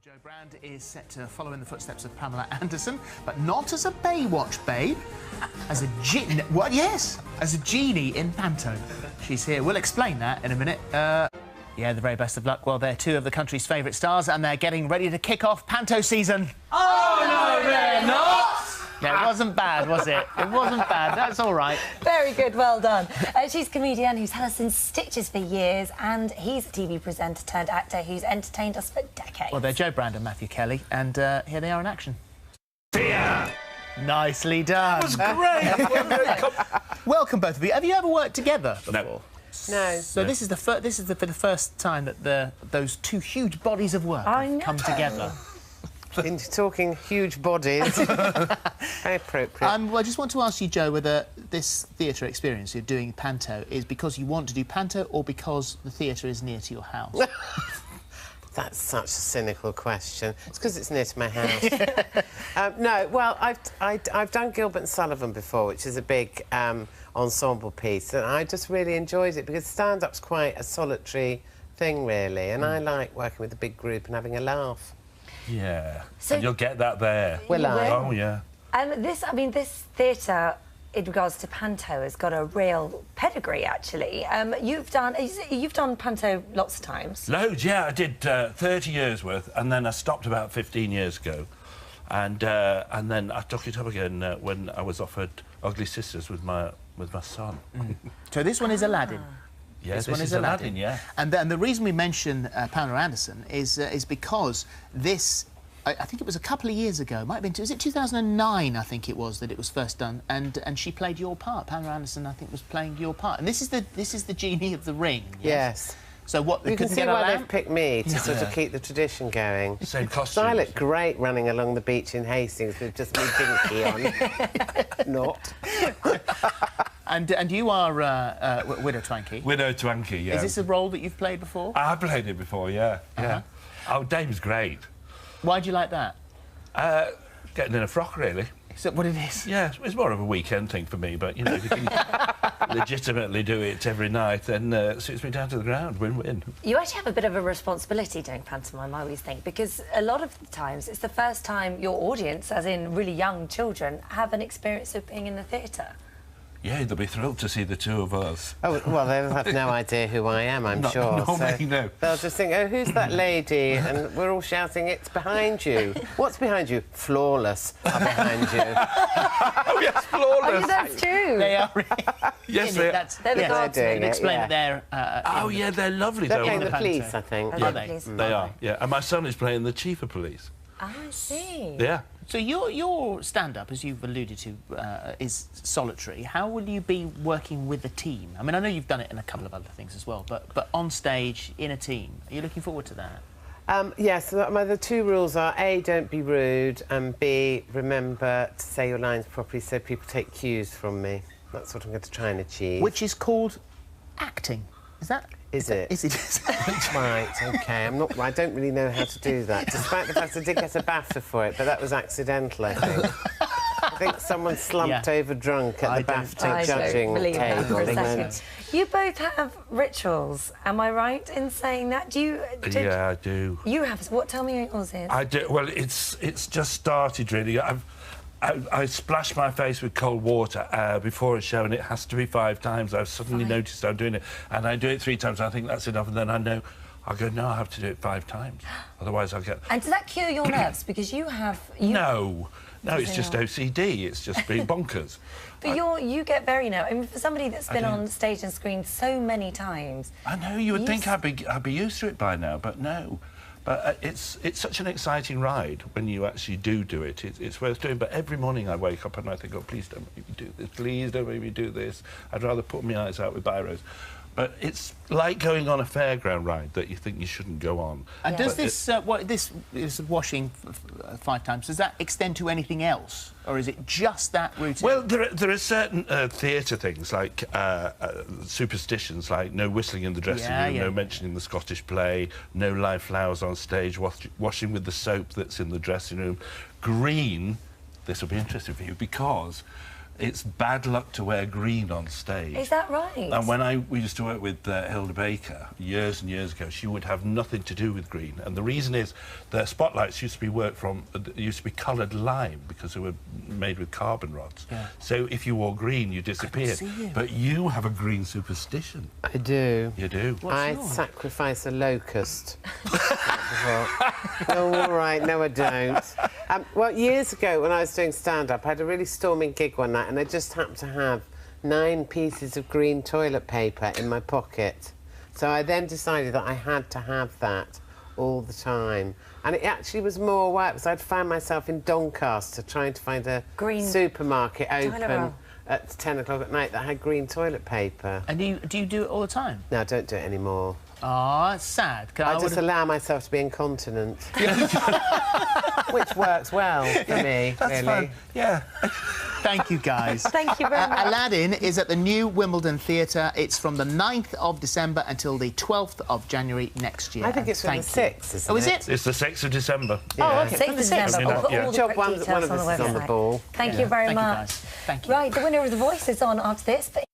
Jo Brand is set to follow in the footsteps of Pamela Anderson, but not as a Baywatch babe, as a genie. What? Yes, as a genie in Panto. She's here. We'll explain that in a minute. Yeah, the very best of luck. Well, they're two of the country's favourite stars, and they're getting ready to kick off Panto season. Oh, no, they're not! Yeah, it wasn't bad, was it? It wasn't bad. That's all right. Very good, well done. She's a comedian who's had us in stitches for years, and he's a TV presenter turned actor who's entertained us for decades. Well, they're Jo Brand and Matthew Kelly, and here they are in action. Nicely done. That was great. Welcome, both of you. Have you ever worked together before? No. So this is for the first time that those two huge bodies of work have come together. Into talking huge bodies. Very appropriate. Well, I just want to ask you, Jo, whether this theatre experience you're doing Panto is because you want to do Panto or because the theatre is near to your house? That's such a cynical question. It's because it's near to my house. No, well, I've done Gilbert and Sullivan before, which is a big ensemble piece, and I just really enjoyed it because stand-up's quite a solitary thing, really, and I like working with a big group and having a laugh. Yeah, So and you'll get that there. Will I? Oh, yeah. And this theatre, in regards to Panto, has got a real pedigree, actually. You've done Panto lots of times. Loads, yeah. I did 30 years worth, and then I stopped about 15 years ago. And then I took it up again when I was offered Ugly Sisters with my son. So this one is Aladdin. Yeah, this one is Aladdin, yeah. And the reason we mention Pamela Anderson is because this, I think it was a couple of years ago, might have been, was it 2009, I think it was, that it was first done, and she played your part. Pamela Anderson, I think, was playing your part. And this is the genie of the ring. Yes. So what, they You can couldn't see get a why lamp? they've picked me to sort of keep the tradition going. Same costume. So I look great running along the beach in Hastings with just me dinky on. Not. And you are Widow Twankey. Widow Twankey, yeah. Is this a role that you've played before? I played it before, yeah. Yeah. Oh, Dame's great. Why do you like that? Getting in a frock, really. Is that what it is? Yeah, it's more of a weekend thing for me, but, you know, if you can legitimately do it every night, then it suits me down to the ground. Win-win. You actually have a bit of a responsibility doing pantomime, I always think, because a lot of the times it's the first time your audience, as in really young children, have an experience of being in the theatre. Yeah, they'll be thrilled to see the two of us. Oh, well, they'll have no idea who I am, I'm sure. Normally, no. They'll just think, oh, who's that lady? And we're all shouting, it's behind you. What's behind you? Flawless are behind you. Oh, yes, flawless. Oh, that's true. They are. Yes, they're They're the guardsmen. doing it, Explain yeah. that they're... Oh, yeah, they're lovely, They're though. playing the Panto. police, I think. Yeah, They are, yeah. And my son is playing the chief of police. I see. Yeah. So your stand-up, as you've alluded to, is solitary. How will you be working with a team? I mean, I know you've done it in a couple of other things as well, but on stage, in a team, are you looking forward to that? Yes, the two rules are A, don't be rude, and B, remember to say your lines properly so people take cues from me. That's what I'm going to try and achieve. Which is called acting. Is that... Is it? Is it? Right, OK. I don't really know how to do that, despite the fact I did get a BAFTA for it, but that was accidental, I think. I think someone slumped over drunk at the BAFTA judging that for a table. second. You both have rituals, am I right in saying that? Yeah, I do. You have... What? Tell me what yours is. I do. Well, it's just started, really. I splash my face with cold water before a show, and it has to be 5 times. I've suddenly noticed I'm doing it, and I do it 3 times. I think that's enough, and then I know, I go, no, I have to do it 5 times. Otherwise, I'll get... And does that cure your nerves? Because you have... No, it's just OCD. It's just being bonkers. But you get very nervous. I mean, for somebody that's been on stage and screen so many times... I know, you would think I'd be used to it by now, but no. But it's such an exciting ride when you actually do it. It's worth doing. But every morning I wake up and I think, oh, please don't make me do this. Please don't make me do this. I'd rather put my eyes out with biros. But it's like going on a fairground ride that you think you shouldn't go on. And does this, this is washing 5 times, does that extend to anything else? Or is it just that routine? Well, there are certain theatre things, like superstitions, like no whistling in the dressing room, no mentioning the Scottish play, no live flowers on stage, washing with the soap that's in the dressing room. Green, this will be interesting for you, because it's bad luck to wear green on stage. Is that right? And when we used to work with Hilda Baker years and years ago, she would have nothing to do with green. And the reason is the spotlights used to be coloured lime because they were made with carbon rods. Yeah. So if you wore green, you disappeared. see you. But you have a green superstition. I do. You do. I sacrifice a locust. Oh, all right, no, I don't. Well, years ago when I was doing stand-up, I had a really storming gig one night and I just happened to have 9 pieces of green toilet paper in my pocket. So I then decided that I had to have that all the time. And it actually was more work because I'd found myself in Doncaster trying to find a Green supermarket open roll. at 10 o'clock at night that had green toilet paper. And do you do it all the time? No, I don't do it anymore. Oh, it's sad. I just allow myself to be incontinent. Which works well for me, That's really. fun. Yeah. Thank you, guys. Thank you very much. Aladdin is at the new Wimbledon Theatre. It's from the 9th of December until the 12th of January next year. I think it's from the 6th, isn't it? Oh, is it? It's the 6th of December. Oh, okay. 6th From of the 6th. December. I'll put Yeah. all the Job correct one details of on us the is on the website. ball. Thank you very Thank you, much. guys. Thank you. Right, the winner of the Voice is on after this. But